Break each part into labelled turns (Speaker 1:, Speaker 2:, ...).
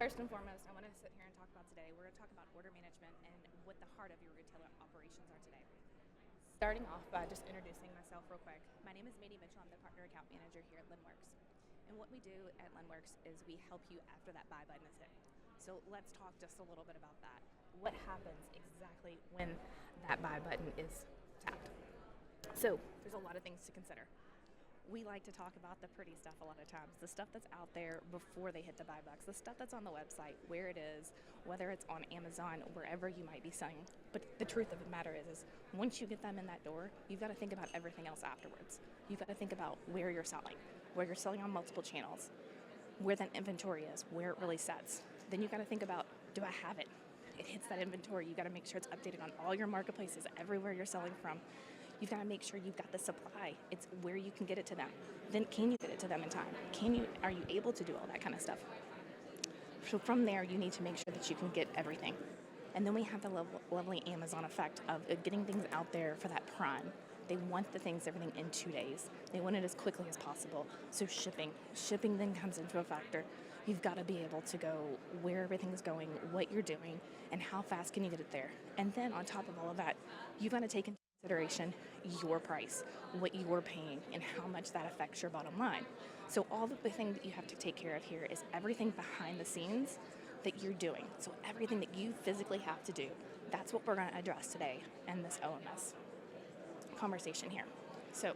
Speaker 1: First and foremost, I want to sit here and talk about today. We're going to talk about order management and what the heart of your retailer operations are today. Starting off by just introducing myself real quick. My name is Mady Mitchell. I'm the partner account manager here at Linnworks. And what we do at Linnworks is we help you after that buy button is hit. So let's talk just a little bit about that. What happens exactly when that buy button is tapped? So there's a lot of things to consider. We like to talk about the pretty stuff a lot of times, the stuff that's out there before they hit the buy box, the stuff that's on the website, where it is, whether it's on Amazon, wherever you might be selling. But the truth of the matter is once you get them in that door, you've got to think about everything else afterwards. You've got to think about where you're selling on multiple channels, where that inventory is, where it really sets. Then you've got to think about, do I have it? It hits that inventory. You've got to make sure it's updated on all your marketplaces, everywhere you're selling from. You've got to make sure you've got the supply. It's where you can get it to them. Then can you get it to them in time? Are you able to do all that kind of stuff? So from there, you need to make sure that you can get everything. And then we have the lovely Amazon effect of getting things out there for that Prime. They want everything in 2 days. They want it as quickly as possible. So shipping then comes into a factor. You've got to be able to go where everything's going, what you're doing, and how fast can you get it there. And then on top of all of that, you've got to take into consideration your price, what you're paying, and how much that affects your bottom line. So all the thing that you have to take care of here is everything behind the scenes that you're doing. So everything that you physically have to do. That's what we're going to address today in this OMS conversation here. So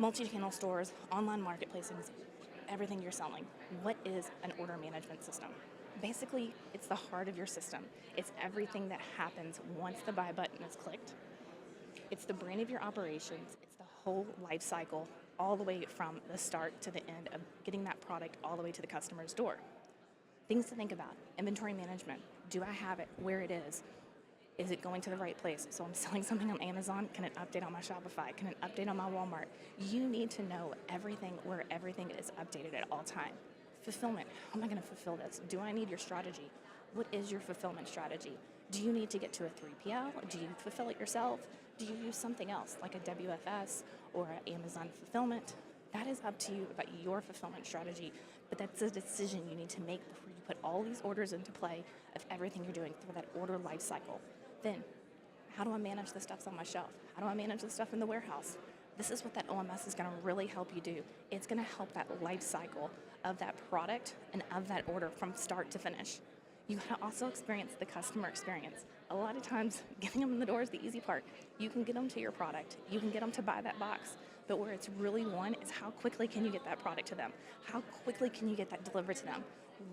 Speaker 1: multi-channel stores, online marketplaces, everything you're selling. What is an order management system? Basically, it's the heart of your system. It's everything that happens once the buy button is clicked. It's the brain of your operations. It's the whole life cycle, all the way from the start to the end of getting that product all the way to the customer's door. Things to think about. Inventory management. Do I have it? Where it is? Is it going to the right place? So I'm selling something on Amazon. Can it update on my Shopify? Can it update on my Walmart? You need to know everything where everything is updated at all time. Fulfillment. How am I going to fulfill this? Do I need your strategy? What is your fulfillment strategy? Do you need to get to a 3PL? Do you fulfill it yourself? Do you use something else like a WFS or an Amazon fulfillment? That is up to you about your fulfillment strategy, but that's a decision you need to make before you put all these orders into play of everything you're doing through that order life cycle. Then, how do I manage the stuff on my shelf? How do I manage the stuff in the warehouse? This is what that OMS is going to really help you do. It's going to help that life cycle of that product and of that order from start to finish. You can also experience the customer experience. A lot of times, getting them in the door is the easy part. You can get them to your product. You can get them to buy that box. But where it's really won is how quickly can you get that product to them? How quickly can you get that delivered to them?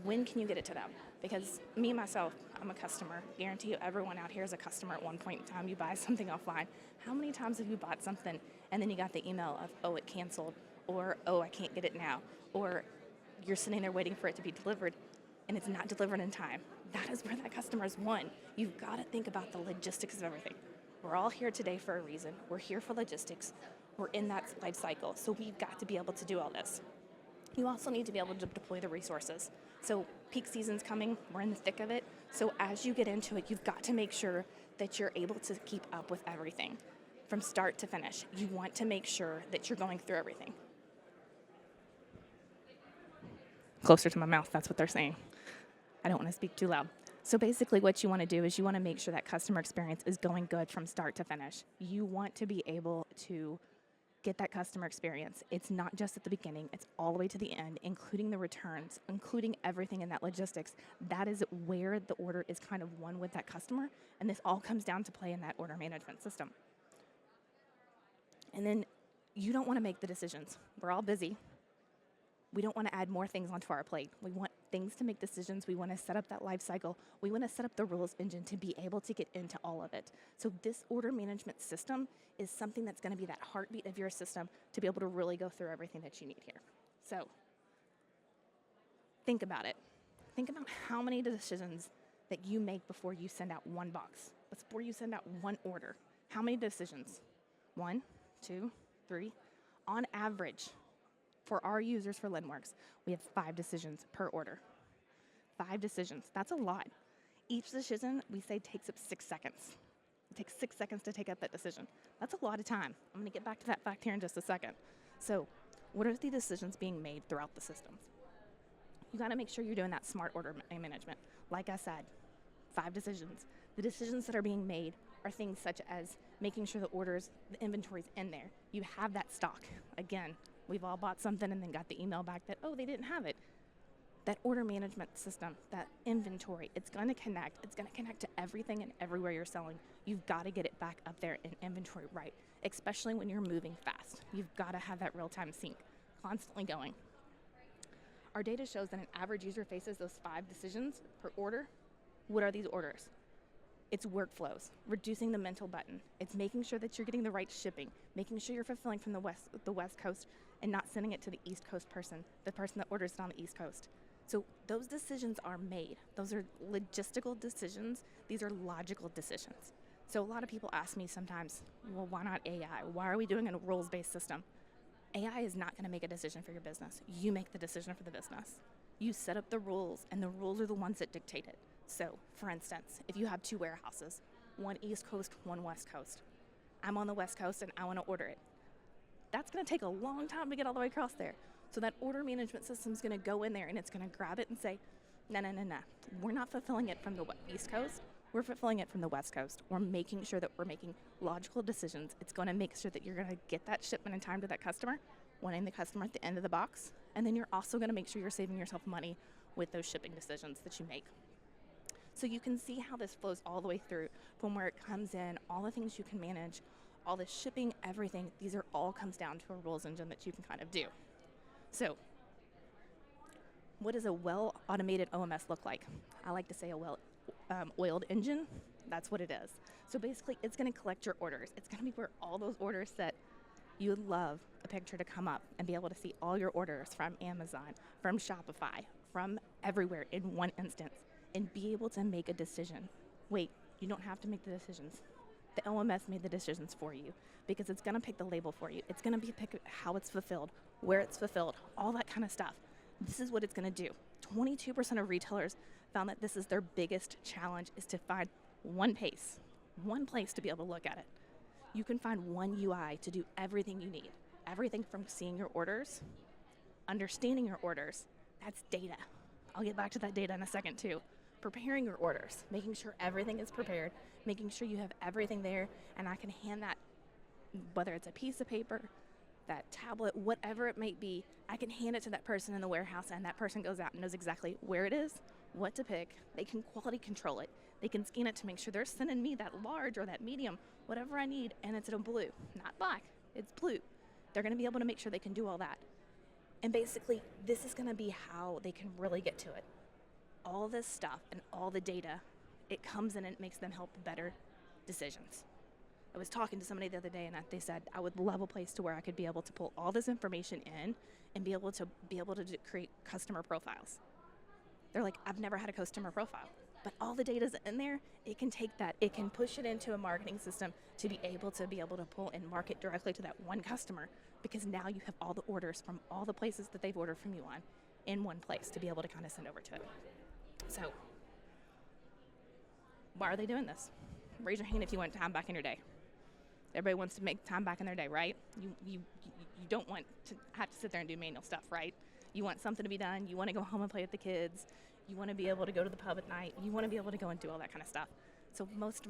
Speaker 1: When can you get it to them? Because me, myself, I'm a customer. Guarantee you everyone out here is a customer at one point in time. You buy something offline. How many times have you bought something and then you got the email of, oh, it canceled, or, oh, I can't get it now, or you're sitting there waiting for it to be delivered and it's not delivered in time? That is where that customer's won. You've got to think about the logistics of everything. We're all here today for a reason. We're here for logistics. We're in that life cycle, so we've got to be able to do all this. You also need to be able to deploy the resources. So peak season's coming, we're in the thick of it. So as you get into it, you've got to make sure that you're able to keep up with everything from start to finish. You want to make sure that you're going through everything. Closer to my mouth, that's what they're saying. I don't want to speak too loud. So basically what you want to do is you want to make sure that customer experience is going good from start to finish. You want to be able to get that customer experience. It's not just at the beginning, it's all the way to the end, including the returns, including everything in that logistics. That is where the order is kind of won with that customer, and this all comes down to play in that order management system. And then you don't want to make the decisions. We're all busy. We don't want to add more things onto our plate. We want things to make decisions. We want to set up that life cycle. We want to set up the rules engine to be able to get into all of it. So this order management system is something that's going to be that heartbeat of your system to be able to really go through everything that you need here. So think about it. Think about how many decisions that you make before you send out one box, before you send out one order. How many decisions? 1, 2, 3. On average, for our users for Linnworks, we have 5 decisions per order. 5 decisions. That's a lot. Each decision, we say, takes up 6 seconds. It takes 6 seconds to take up that decision. That's a lot of time. I'm going to get back to that fact here in just a second. So what are the decisions being made throughout the systems? You got to make sure you're doing that smart order management. Like I said, 5 decisions. The decisions that are being made are things such as making sure the inventory's in there. You have that stock. Again, we've all bought something and then got the email back that, oh, they didn't have it. That order management system, that inventory, it's going to connect. It's going to connect to everything and everywhere you're selling. You've got to get it back up there in inventory right, especially when you're moving fast. You've got to have that real-time sync constantly going. Our data shows that an average user faces those 5 decisions per order. What are these orders? It's workflows, reducing the mental button. It's making sure that you're getting the right shipping, making sure you're fulfilling from the West Coast and not sending it to the East Coast person, the person that orders it on the East Coast. So those decisions are made. Those are logistical decisions. These are logical decisions. So a lot of people ask me sometimes, well, why not AI? Why are we doing a rules-based system? AI is not going to make a decision for your business. You make the decision for the business. You set up the rules, and the rules are the ones that dictate it. So, for instance, if you have 2 warehouses, one East Coast, one West Coast. I'm on the West Coast and I want to order it. That's going to take a long time to get all the way across there. So that order management system is going to go in there and it's going to grab it and say, no. We're not fulfilling it from the East Coast. We're fulfilling it from the West Coast. We're making sure that we're making logical decisions. It's going to make sure that you're going to get that shipment in time to that customer, wanting the customer at the end of the box. And then you're also going to make sure you're saving yourself money with those shipping decisions that you make. So you can see how this flows all the way through from where it comes in, all the things you can manage, all the shipping, everything. These are all comes down to a rules engine that you can kind of do. So what does a well-automated OMS look like? I like to say a well-oiled engine. That's what it is. So basically, it's going to collect your orders. It's going to be where all those orders that you would love a picture to come up and be able to see all your orders from Amazon, from Shopify, from everywhere in one instance, and be able to make a decision. Wait, you don't have to make the decisions. The OMS made the decisions for you because it's going to pick the label for you. It's going to pick how it's fulfilled, where it's fulfilled, all that kind of stuff. This is what it's going to do. 22% of retailers found that this is their biggest challenge, is to find one place to be able to look at it. You can find one UI to do everything you need. Everything from seeing your orders, understanding your orders. That's data. I'll get back to that data in a second too. Preparing your orders, making sure everything is prepared, making sure you have everything there, and I can hand that, whether it's a piece of paper, that tablet, whatever it might be, I can hand it to that person in the warehouse, and that person goes out and knows exactly where it is, what to pick. They can quality control it. They can scan it to make sure they're sending me that large or that medium, whatever I need, and it's in blue, not black, it's blue. They're going to be able to make sure they can do all that. And basically, this is going to be how they can really get to it. All this stuff and all the data, it comes in and it makes them help better decisions. I was talking to somebody the other day and they said, I would love a place to where I could be able to pull all this information in and be able to create customer profiles. They're like, I've never had a customer profile, but all the data's in there. It can take that, it can push it into a marketing system to be able to pull and market directly to that one customer, because now you have all the orders from all the places that they've ordered from you on in one place to be able to kind of send over to it. So, why are they doing this? Raise your hand if you want time back in your day. Everybody wants to make time back in their day, right? You don't want to have to sit there and do manual stuff, right? You want something to be done. You want to go home and play with the kids. You want to be able to go to the pub at night. You want to be able to go and do all that kind of stuff. So most,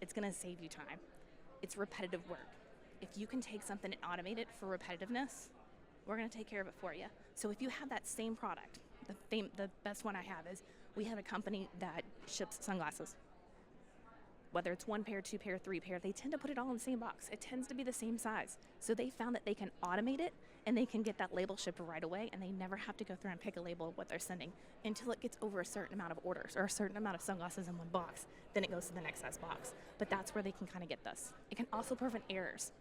Speaker 1: it's going to save you time. It's repetitive work. If you can take something and automate it for repetitiveness, we're going to take care of it for you. So if you have that same product, the best one I have is, we have a company that ships sunglasses. Whether it's 1 pair, 2 pair, 3 pair, they tend to put it all in the same box. It tends to be the same size. So they found that they can automate it and they can get that label shipped right away, and they never have to go through and pick a label of what they're sending until it gets over a certain amount of orders or a certain amount of sunglasses in one box. Then it goes to the next size box. But that's where they can kind of get this. It can also prevent errors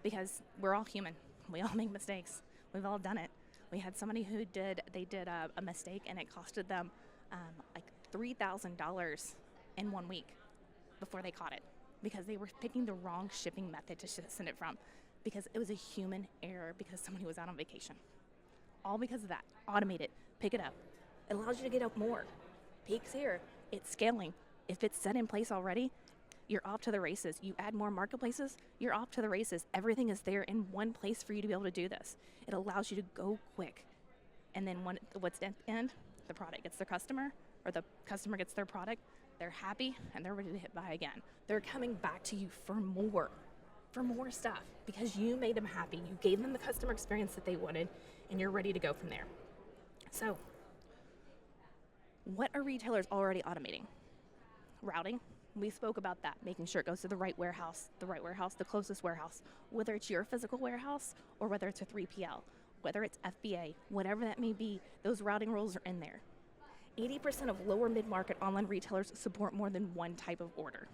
Speaker 1: because we're all human. We all make mistakes. We've all done it. We had somebody who did a mistake and it costed them like $3,000 in 1 week before they caught it, because they were picking the wrong shipping method to send it from, because it was a human error because somebody was out on vacation. All because of that. Automate it. Pick it up. It allows you to get out more. Peaks here. It's scaling. If it's set in place already, you're off to the races. You add more marketplaces, you're off to the races. Everything is there in one place for you to be able to do this. It allows you to go quick. And then what's at the end? The product gets their customer, or the customer gets their product. They're happy, and they're ready to hit buy again. They're coming back to you for more stuff, because you made them happy. You gave them the customer experience that they wanted, and you're ready to go from there. So, what are retailers already automating? Routing. We spoke about that, making sure it goes to the right warehouse, the closest warehouse, whether it's your physical warehouse or whether it's a 3PL, whether it's FBA, whatever that may be, those routing rules are in there. 80% of lower mid-market online retailers support more than one type of order.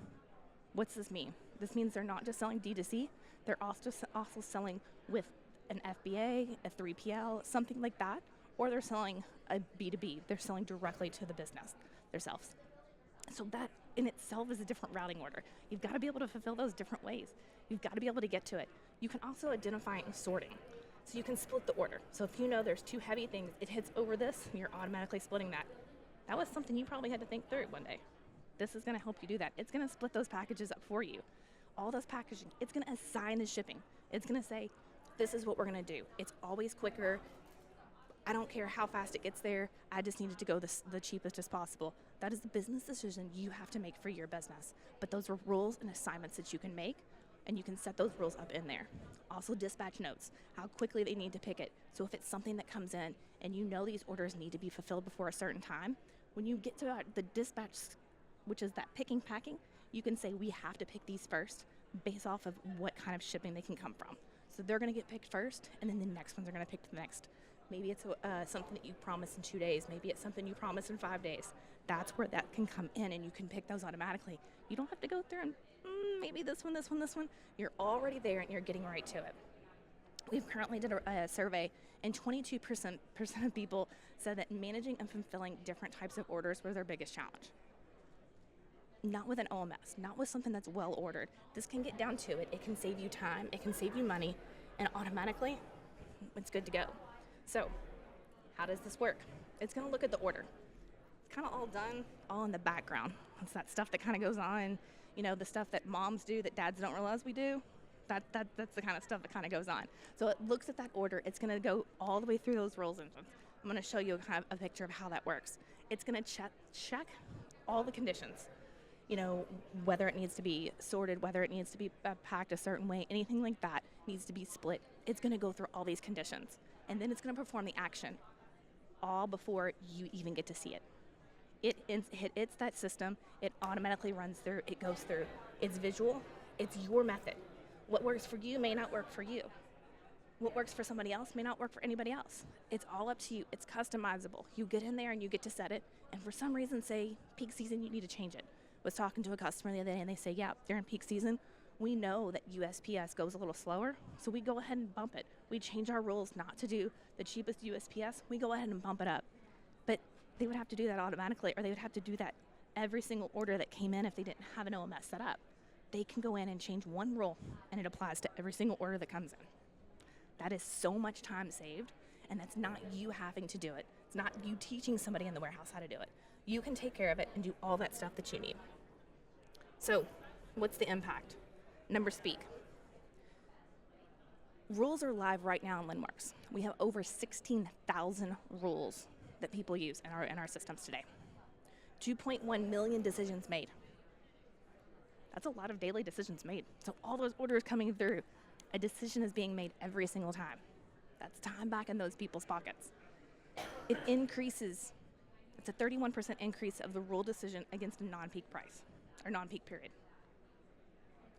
Speaker 1: What's this mean? This means they're not just selling D2C, they're also selling with an FBA, a 3PL, something like that, or they're selling a B2B. They're selling directly to the business themselves. So that in itself is a different routing order. You've got to be able to fulfill those different ways. You've got to be able to get to it. You can also identify and sorting. So you can split the order. So if you know there's two heavy things, it hits over this, you're automatically splitting that. That was something you probably had to think through one day. This is going to help you do that. It's going to split those packages up for you. All those packaging, it's going to assign the shipping. It's going to say, this is what we're going to do. It's always quicker. I don't care how fast it gets there. I just need it to go the cheapest as possible. That is the business decision you have to make for your business. But those are rules and assignments that you can make, and you can set those rules up in there. Also, dispatch notes, how quickly they need to pick it. So if it's something that comes in and you know these orders need to be fulfilled before a certain time, when you get to the dispatch, which is that picking, packing, you can say we have to pick these first based off of what kind of shipping they can come from. So they're going to get picked first, and then the next ones are going to pick the next. Maybe it's something that you promise in 2 days. Maybe it's something you promise in 5 days. That's where that can come in, and you can pick those automatically. You don't have to go through and maybe this one. You're already there, and you're getting right to it. We've currently did a survey, and 22% of people said that managing and fulfilling different types of orders was their biggest challenge. Not with an OMS, not with something that's well ordered. This can get down to it. It can save you time, it can save you money, and automatically, it's good to go. So, how does this work? It's going to look at the order. It's kind of all done, all in the background. It's that stuff that kind of goes on, the stuff that moms do that dads don't realize we do. That's the kind of stuff that kind of goes on. So it looks at that order. It's going to go all the way through those rules engines. I'm going to show you kind of a picture of how that works. It's going to check all the conditions. Whether it needs to be sorted, whether it needs to be packed a certain way, anything like that needs to be split. It's going to go through all these conditions. And then it's going to perform the action all before you even get to see it. It's that system. It automatically runs through. It goes through. It's visual. It's your method. What works for you may not work for you. What works for somebody else may not work for anybody else. It's all up to you. It's customizable. You get in there and you get to set it. And for some reason, say peak season, you need to change it. Was talking to a customer the other day and they say, yeah, during peak season, we know that USPS goes a little slower, so we go ahead and bump it. We change our rules not to do the cheapest USPS. We go ahead and bump it up. But they would have to do that automatically, or they would have to do that every single order that came in if they didn't have an OMS set up. They can go in and change one rule, and it applies to every single order that comes in. That is so much time saved, and that's not you having to do it. It's not you teaching somebody in the warehouse how to do it. You can take care of it and do all that stuff that you need. So, what's the impact? Numbers speak. Rules are live right now in Linnworks. We have over 16,000 rules that people use in our systems today. 2.1 million decisions made. That's a lot of daily decisions made. So all those orders coming through, a decision is being made every single time. That's time back in those people's pockets. It increases, it's a 31% increase of the rule decision against a non-peak price, or non-peak period.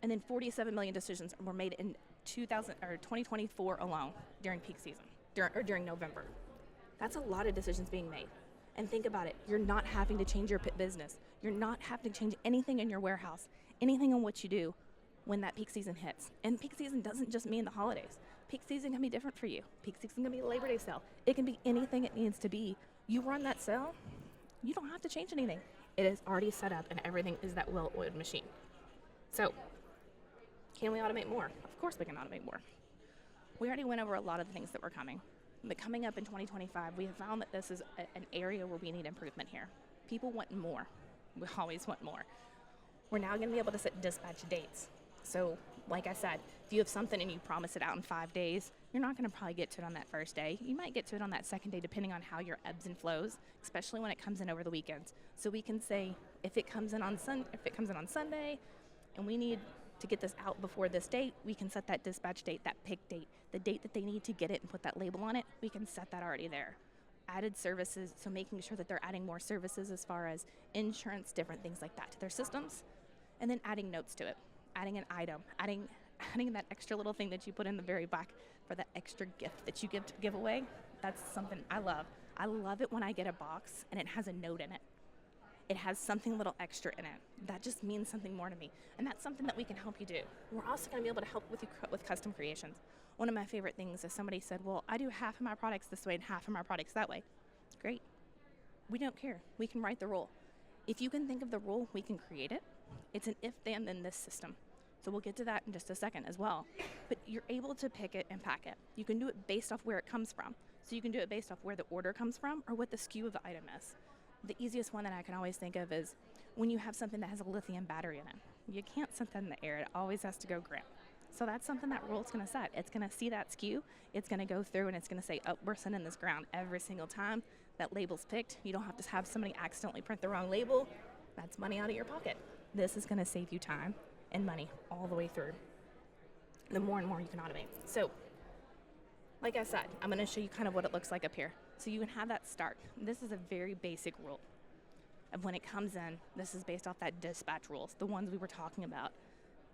Speaker 1: And then 47 million decisions were made in 2024 alone during peak season, during November. That's a lot of decisions being made. And think about it, you're not having to change your business. You're not having to change anything in your warehouse, anything in what you do when that peak season hits. And peak season doesn't just mean the holidays. Peak season can be different for you. Peak season can be a Labor Day sale. It can be anything it needs to be. You run that sale, you don't have to change anything. It is already set up and everything is that well-oiled machine. So, can we automate more? Of course we can automate more. We already went over a lot of the things that were coming. But coming up in 2025, we have found that this is an area where we need improvement here. People want more. We always want more. We're now going to be able to set dispatch dates. So Like I said, if you have something and you promise it out in 5 days, you're not going to probably get to it on that first day. You might get to it on that second day, depending on how your ebbs and flows, especially when it comes in over the weekends. So we can say if it comes in on Sunday, and we need to get this out before this date, we can set that dispatch date, that pick date, the date that they need to get it and put that label on it. We can set that already there. Added services, so making sure that they're adding more services as far as insurance, different things like that to their systems, and then adding notes to it, adding an item, adding that extra little thing that you put in the very back for that extra gift that you give away. That's something I love. I love it when I get a box and it has a note in it. It has something a little extra in it. That just means something more to me. And that's something that we can help you do. We're also going to be able to help with you with custom creations. One of my favorite things is somebody said, well, I do half of my products this way and half of my products that way. Great. We don't care. We can write the rule. If you can think of the rule, we can create it. It's an if, then, in this system. So we'll get to that in just a second as well. But you're able to pick it and pack it. You can do it based off where it comes from. So you can do it based off where the order comes from or what the SKU of the item is. The easiest one that I can always think of is when you have something that has a lithium battery in it. You can't set that in the air. It always has to go gram. So that's something that rule's going to set. It's going to see that SKU. It's going to go through and it's going to say, oh, we're sending this ground every single time that label's picked. You don't have to have somebody accidentally print the wrong label. That's money out of your pocket. This is going to save you time and money all the way through. The more and more you can automate. So, like I said, I'm going to show you kind of what it looks like up here. So you can have that start. This is a very basic rule of when it comes in. This is based off that dispatch rules, the ones we were talking about.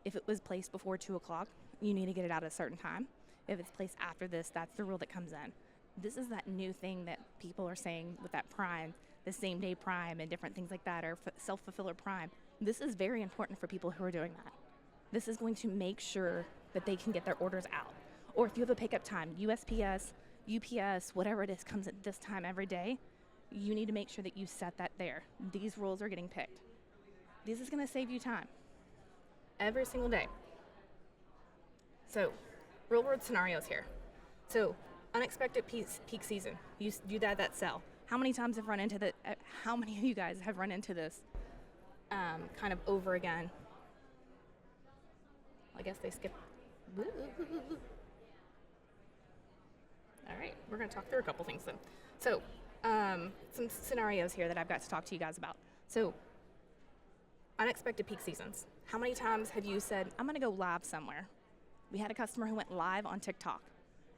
Speaker 1: If it was placed before 2 o'clock, you need to get it out at a certain time. If it's placed after this, that's the rule that comes in. This is that new thing that people are saying with that Prime, the same day Prime and different things like that, or self-fulfiller Prime. This is very important for people who are doing that. This is going to make sure that they can get their orders out. Or if you have a pickup time, USPS, UPS, whatever it is, comes at this time every day, you need to make sure that you set that there. These rules are getting picked. This is going to save you time every single day. So, real world scenarios here. So, unexpected peak season. You do that sell. How many times have run into the? How many of you guys have run into this kind of over again? I guess they skipped. All right, we're going to talk through a couple things then. So, some scenarios here that I've got to talk to you guys about. So, unexpected peak seasons. How many times have you said, I'm going to go live somewhere? We had a customer who went live on TikTok,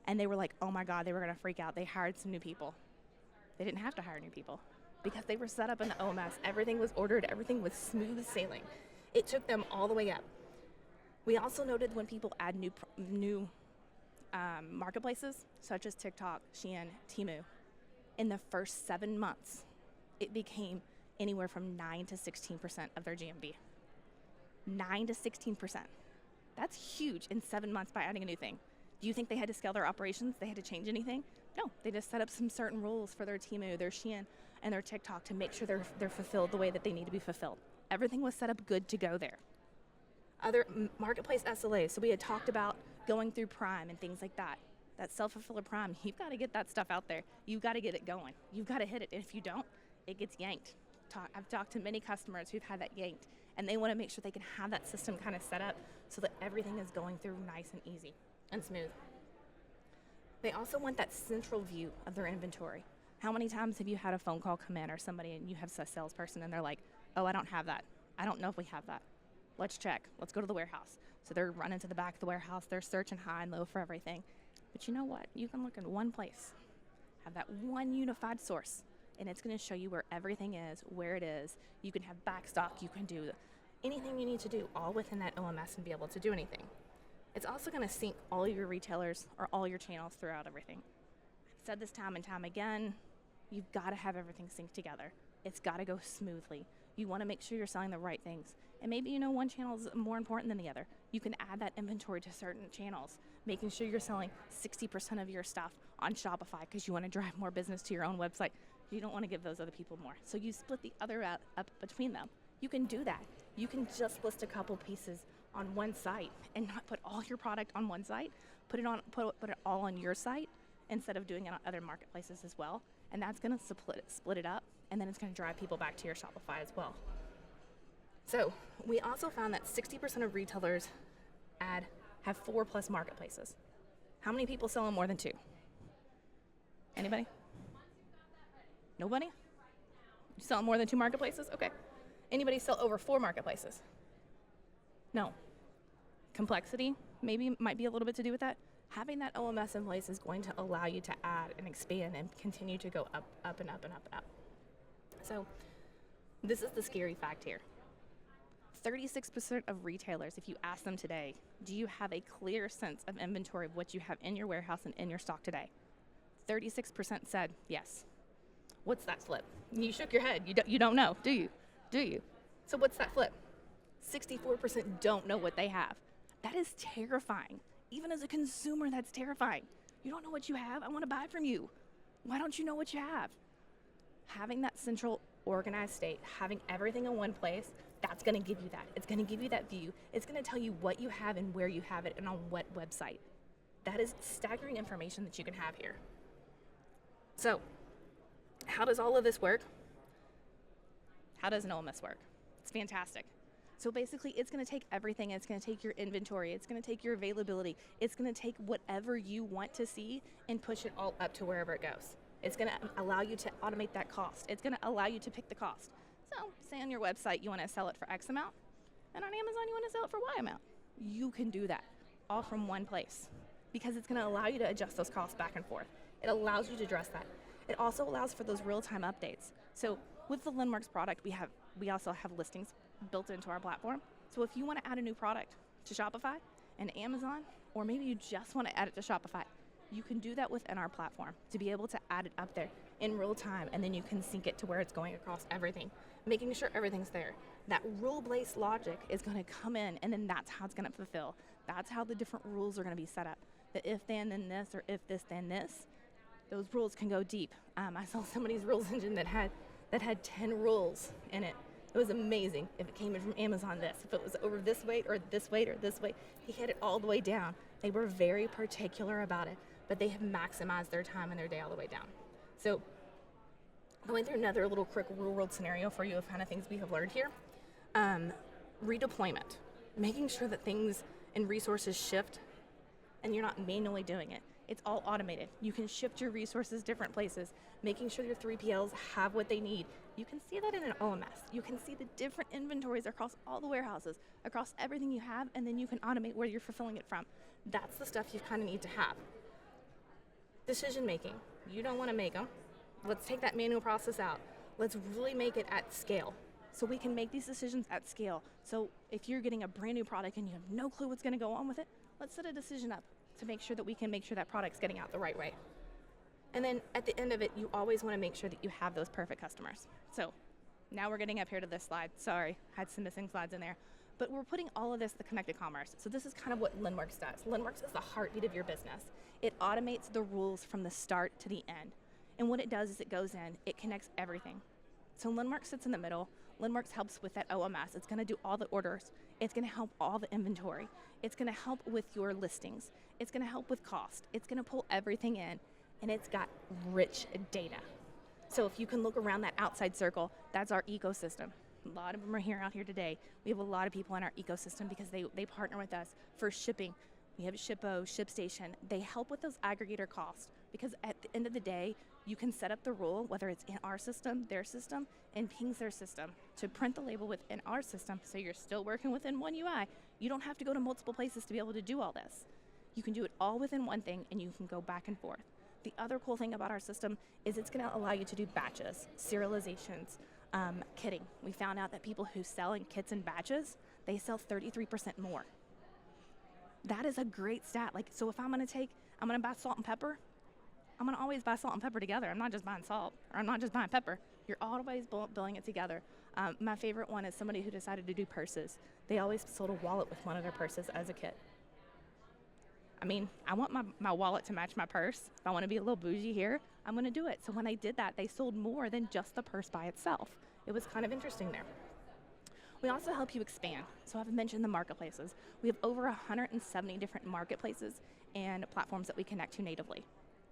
Speaker 1: and they were like, oh my God, they were going to freak out. They hired some new people. They didn't have to hire new people because they were set up in the OMS. Everything was ordered. Everything was smooth sailing. It took them all the way up. We also noted when people add new marketplaces, such as TikTok, Shein, Temu, in the first 7 months, it became anywhere from 9 to 16% of their GMV. 9 to 16%. That's huge in 7 months by adding a new thing. Do you think they had to scale their operations? They had to change anything? No, they just set up some certain rules for their Temu, their Shein, and their TikTok to make sure they're fulfilled the way that they need to be fulfilled. Everything was set up good to go there. Other marketplace SLAs, so we had talked about going through Prime and things like that. That self-fulfiller Prime, you've got to get that stuff out there. You've got to get it going. You've got to hit it. And if you don't, it gets yanked. I've talked to many customers who've had that yanked, and they want to make sure they can have that system kind of set up so that everything is going through nice and easy and smooth. They also want that central view of their inventory. How many times have you had a phone call come in or somebody and you have a salesperson and they're like, oh, I don't have that. I don't know if we have that. Let's check. Let's go to the warehouse. So they're running to the back of the warehouse. They're searching high and low for everything. But you know what? You can look in one place, have that one unified source, and it's going to show you where everything is, where it is. You can have backstock. You can do anything you need to do all within that OMS and be able to do anything. It's also going to sync all your retailers or all your channels throughout everything. I've said this time and time again, you've got to have everything synced together. It's got to go smoothly. You want to make sure you're selling the right things. And maybe you know one channel is more important than the other. You can add that inventory to certain channels, making sure you're selling 60% of your stuff on Shopify because you want to drive more business to your own website. You don't want to give those other people more. So you split the other up between them. You can do that. You can just list a couple pieces on one site and not put all your product on one site. Put it all on your site instead of doing it on other marketplaces as well. And that's going to split it up, and then it's going to drive people back to your Shopify as well. So we also found that 60% of retailers have 4+ marketplaces. How many people sell on more than 2? Anybody? Nobody? You sell on more than 2 marketplaces? Okay. Anybody sell over 4 marketplaces? No. Complexity maybe might be a little bit to do with that. Having that OMS in place is going to allow you to add and expand and continue to go up and up and up and up. So this is the scary fact here. 36% of retailers, if you ask them today, do you have a clear sense of inventory of what you have in your warehouse and in your stock today? 36% said yes. What's that flip? You shook your head. You don't know, do you? Do you? So what's that flip? 64% don't know what they have. That is terrifying. Even as a consumer, that's terrifying. You don't know what you have? I want to buy from you. Why don't you know what you have? Having that central organized state, having everything in one place, that's going to give you that. It's going to give you that view. It's going to tell you what you have and where you have it and on what website. That is staggering information that you can have here. So, how does all of this work? How does an OMS work? It's fantastic. So basically, it's going to take everything. It's going to take your inventory. It's going to take your availability. It's going to take whatever you want to see and push it all up to wherever it goes. It's going to allow you to automate that cost. It's going to allow you to pick the cost. So say on your website you want to sell it for X amount, and on Amazon you want to sell it for Y amount. You can do that all from one place because it's going to allow you to adjust those costs back and forth. It allows you to address that. It also allows for those real-time updates. So with the Linnworks product, we also have listings built into our platform. So if you want to add a new product to Shopify and Amazon, or maybe you just want to add it to Shopify, you can do that within our platform to be able to add it up there in real time, and then you can sync it to where it's going across everything, making sure everything's there. That rule-based logic is going to come in, and then that's how it's going to fulfill. That's how the different rules are going to be set up. The if then this, or if this then this. Those rules can go deep. I saw somebody's rules engine that had 10 rules in it. It was amazing. If it came in from Amazon, this. If it was over this weight or this weight or this weight, he had it all the way down. They were very particular about it, but they have maximized their time and their day all the way down. So going through another little quick real world scenario for you of kind of things we have learned here. Redeployment, making sure that things and resources shift and you're not manually doing it. It's all automated. You can shift your resources different places, making sure your 3PLs have what they need. You can see that in an OMS. You can see the different inventories across all the warehouses, across everything you have, and then you can automate where you're fulfilling it from. That's the stuff you kind of need to have. Decision making. You don't want to make them. Let's take that manual process out. Let's really make it at scale. So we can make these decisions at scale. So if you're getting a brand new product and you have no clue what's going to go on with it, let's set a decision up to make sure that we can make sure that product's getting out the right way. And then at the end of it, you always want to make sure that you have those perfect customers. So now we're getting up here to this slide. Sorry, had some missing slides in there. But we're putting all of this, the connected commerce. So this is kind of what Linnworks does. Linnworks is the heartbeat of your business. It automates the rules from the start to the end. And what it does is it goes in, it connects everything. So Linnworks sits in the middle. Linnworks helps with that OMS. It's going to do all the orders. It's going to help all the inventory. It's going to help with your listings. It's going to help with cost. It's going to pull everything in, and it's got rich data. So if you can look around that outside circle, that's our ecosystem. A lot of them are here out here today. We have a lot of people in our ecosystem because they partner with us for shipping. We have Shippo, ShipStation. They help with those aggregator costs because at the end of the day, you can set up the rule, whether it's in our system, their system, and pings their system to print the label within our system so you're still working within one UI. You don't have to go to multiple places to be able to do all this. You can do it all within one thing and you can go back and forth. The other cool thing about our system is it's going to allow you to do batches, serializations, kitting. We found out that people who sell in kits and batches, they sell 33% more. That is a great stat. So if I'm going to buy salt and pepper, I'm going to always buy salt and pepper together. I'm not just buying salt, or I'm not just buying pepper. You're always billing it together. My favorite one is somebody who decided to do purses. They always sold a wallet with one of their purses as a kit. I mean, I want my wallet to match my purse. If I want to be a little bougie here, I'm going to do it. So when I did that, they sold more than just the purse by itself. It was kind of interesting there. We also help you expand. So I've mentioned the marketplaces. We have over 170 different marketplaces and platforms that we connect to natively.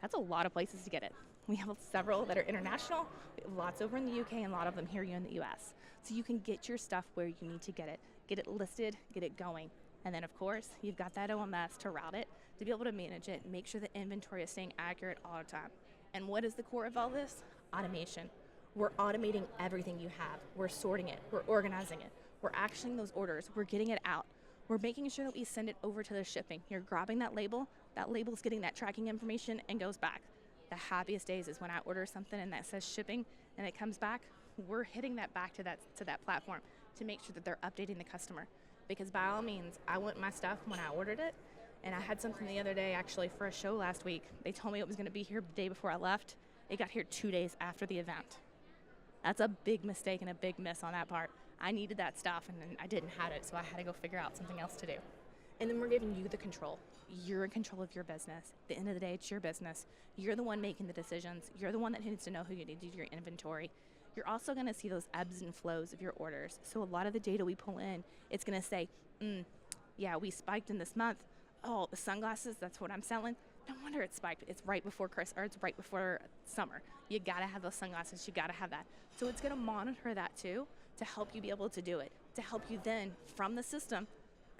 Speaker 1: That's a lot of places to get it. We have several that are international. We have lots over in the UK and a lot of them here in the US. So you can get your stuff where you need to get it listed, get it going. And then, of course, you've got that OMS to route it, to be able to manage it, make sure the inventory is staying accurate all the time. And what is the core of all this? Automation. We're automating everything you have. We're sorting it. We're organizing it. We're actioning those orders. We're getting it out. We're making sure that we send it over to the shipping. You're grabbing that label's getting that tracking information and goes back. The happiest days is when I order something and that says shipping and it comes back. We're hitting that back to that platform to make sure that they're updating the customer. Because by all means, I want my stuff when I ordered it. And I had something the other day actually for a show last week. They told me it was going to be here the day before I left. It got here 2 days after the event. That's a big mistake and a big miss on that part. I needed that stuff and then I didn't have it, so I had to go figure out something else to do. And then we're giving you the control. You're in control of your business. At the end of the day, it's your business. You're the one making the decisions. You're the one that needs to know who you need to do your inventory. You're also going to see those ebbs and flows of your orders. So a lot of the data we pull in, it's going to say, yeah, we spiked in this month. Oh, the sunglasses, that's what I'm selling. No wonder it spiked. It's right before Christmas, or it's right before summer. You got to have those sunglasses. You got to have that. So it's going to monitor that too to help you be able to do it, to help you then from the system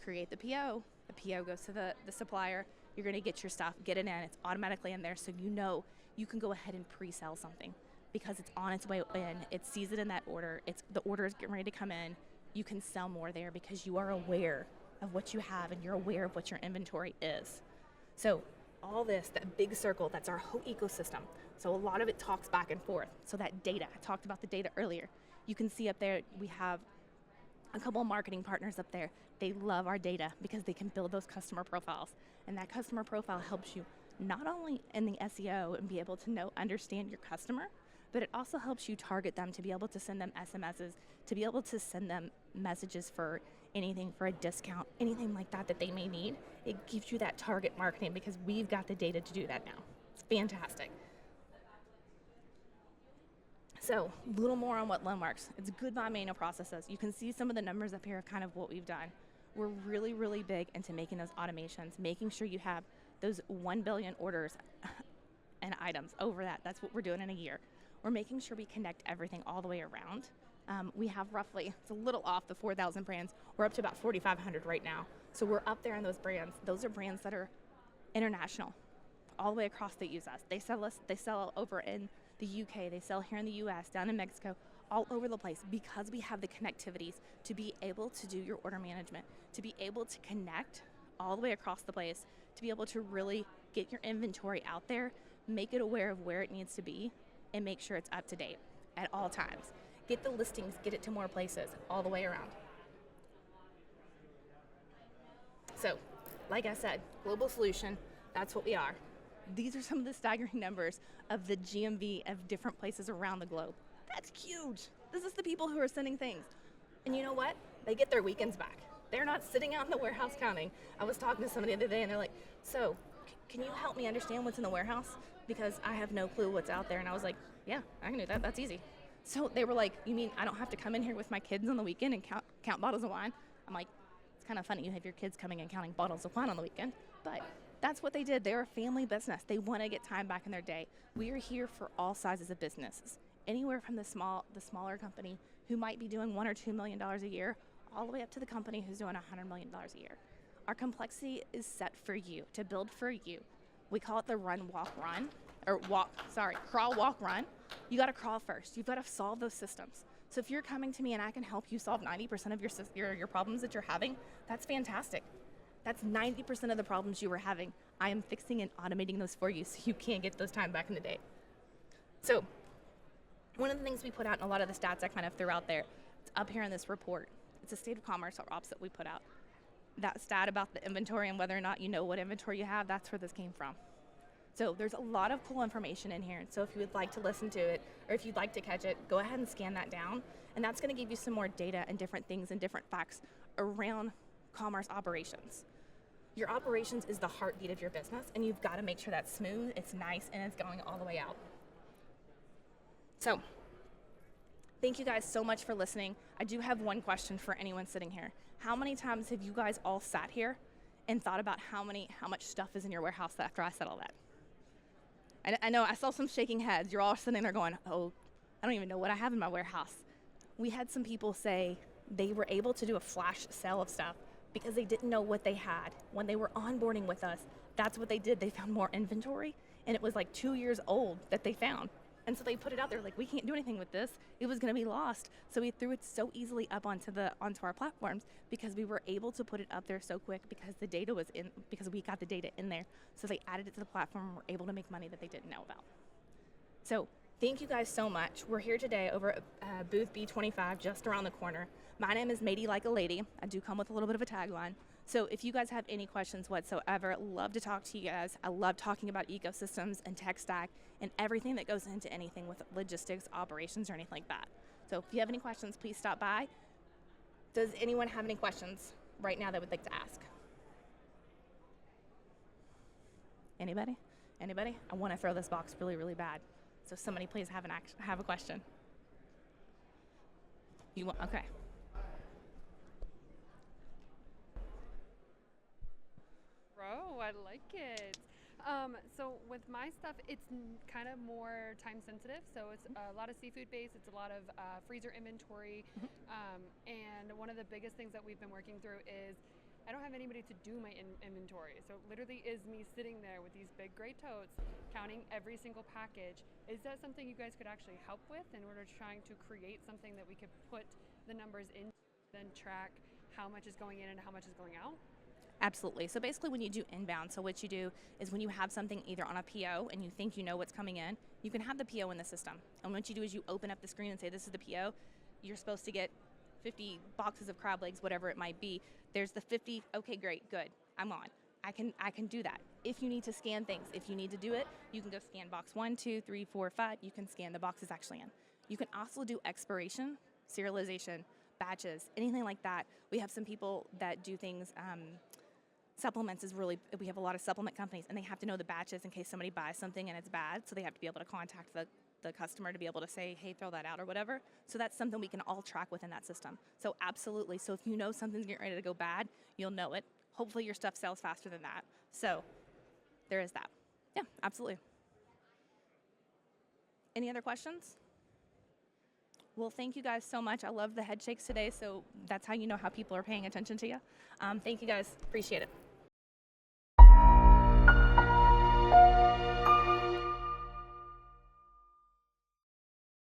Speaker 1: create the PO. The PO goes to the supplier. You're going to get your stuff, get it in. It's automatically in there, so you know you can go ahead and pre-sell something because it's on its way in. It sees it in that order. The order is getting ready to come in. You can sell more there because you are aware of what you have and you're aware of what your inventory is. So all this, that big circle, that's our whole ecosystem. So a lot of it talks back and forth. So that data, I talked about the data earlier. You can see up there, we have a couple of marketing partners up there. They love our data because they can build those customer profiles. And that customer profile helps you not only in the SEO and be able to understand your customer, but it also helps you target them to be able to send them SMSs, to be able to send them messages for anything, for a discount, anything like that that they may need. It gives you that target marketing because we've got the data to do that now. It's fantastic. So a little more on what Linnworks. It's good by manual processes. You can see some of the numbers up here of kind of what we've done. We're really, really big into making those automations, making sure you have those 1 billion orders and items over that. That's what we're doing in a year. We're making sure we connect everything all the way around. We have roughly, it's a little off the 4,000 brands. We're up to about 4,500 right now. So we're up there in those brands. Those are brands that are international, all the way across that use us. They sell over in the UK, they sell here in the US, down in Mexico, all over the place because we have the connectivities to be able to do your order management, to be able to connect all the way across the place, to be able to really get your inventory out there, make it aware of where it needs to be, and make sure it's up to date at all times. Get the listings, get it to more places, all the way around. So, like I said, global solution, that's what we are. These are some of the staggering numbers of the GMV of different places around the globe. That's huge. This is the people who are sending things. And you know what? They get their weekends back. They're not sitting out in the warehouse counting. I was talking to somebody the other day and they're like, so can you help me understand what's in the warehouse? Because I have no clue what's out there. And I was like, yeah, I can do that. That's easy. So they were like, you mean I don't have to come in here with my kids on the weekend and count bottles of wine? I'm like, it's kind of funny you have your kids coming and counting bottles of wine on the weekend. But that's what they did. They're a family business. They want to get time back in their day. We are here for all sizes of businesses, anywhere from the smaller company who might be doing $1 or $2 million a year, all the way up to the company who's doing $100 million a year. Our complexity is set for you, to build for you. We call it the crawl, walk, run. You got to crawl first. You've got to solve those systems. So if you're coming to me and I can help you solve 90% of your problems that you're having, that's fantastic. That's 90% of the problems you were having. I am fixing and automating those for you so you can get those time back in the day. So one of the things we put out in a lot of the stats I kind of threw out there, it's up here in this report. It's a state of commerce ops that we put out. That stat about the inventory and whether or not you know what inventory you have, that's where this came from. So there's a lot of cool information in here. So if you would like to listen to it or if you'd like to catch it, go ahead and scan that down. And that's going to give you some more data and different things and different facts around commerce operations. Your operations is the heartbeat of your business, and you've got to make sure that's smooth, it's nice, and it's going all the way out. So, thank you guys so much for listening. I do have one question for anyone sitting here. How many times have you guys all sat here and thought about how much stuff is in your warehouse after I said all that? I know I saw some shaking heads. You're all sitting there going, oh, I don't even know what I have in my warehouse. We had some people say they were able to do a flash sale of stuff because they didn't know what they had. When they were onboarding with us, that's what they did. They found more inventory, and it was like 2 years old that they found. And so they put it out there like, we can't do anything with this. It was going to be lost. So we threw it so easily up onto our platforms because we were able to put it up there so quick because the data was in, because we got the data in there. So they added it to the platform and were able to make money that they didn't know about. So thank you guys so much. We're here today over at booth B25, just around the corner. My name is Mady like a lady. I do come with a little bit of a tagline. So if you guys have any questions whatsoever, love to talk to you guys. I love talking about ecosystems and tech stack and everything that goes into anything with logistics, operations, or anything like that. So if you have any questions, please stop by. Does anyone have any questions right now that would like to ask? Anybody? Anybody? I want to throw this box really, really bad. So somebody please have a question. You want, okay.
Speaker 2: I like it. So with my stuff, it's kind of more time sensitive. So it's a lot of seafood based. It's a lot of freezer inventory. And one of the biggest things that we've been working through is I don't have anybody to do my inventory. So it literally is me sitting there with these big gray totes, counting every single package. Is that something you guys could actually help with in order to trying to create something that we could put the numbers in, then track how much is going in and how much is going out?
Speaker 1: Absolutely. So basically when you do inbound, so what you do is when you have something either on a PO and you think you know what's coming in, you can have the PO in the system. And what you do is you open up the screen and say, this is the PO. You're supposed to get 50 boxes of crab legs, whatever it might be. There's the 50. Okay, great, good. I'm on. I can do that. If you need to scan things, if you need to do it, you can go scan box 1, 2, 3, 4, 5. You can scan the boxes actually in. You can also do expiration, serialization, batches, anything like that. We have some people that do things, supplements is really, we have a lot of supplement companies and they have to know the batches in case somebody buys something and it's bad. So they have to be able to contact the customer to be able to say, hey, throw that out or whatever. So that's something we can all track within that system. So absolutely. So if you know something's getting ready to go bad, you'll know it. Hopefully your stuff sells faster than that. So there is that. Yeah, absolutely. Any other questions? Well, thank you guys so much. I love the head shakes today. So that's how you know how people are paying attention to you. Thank you guys. Appreciate it.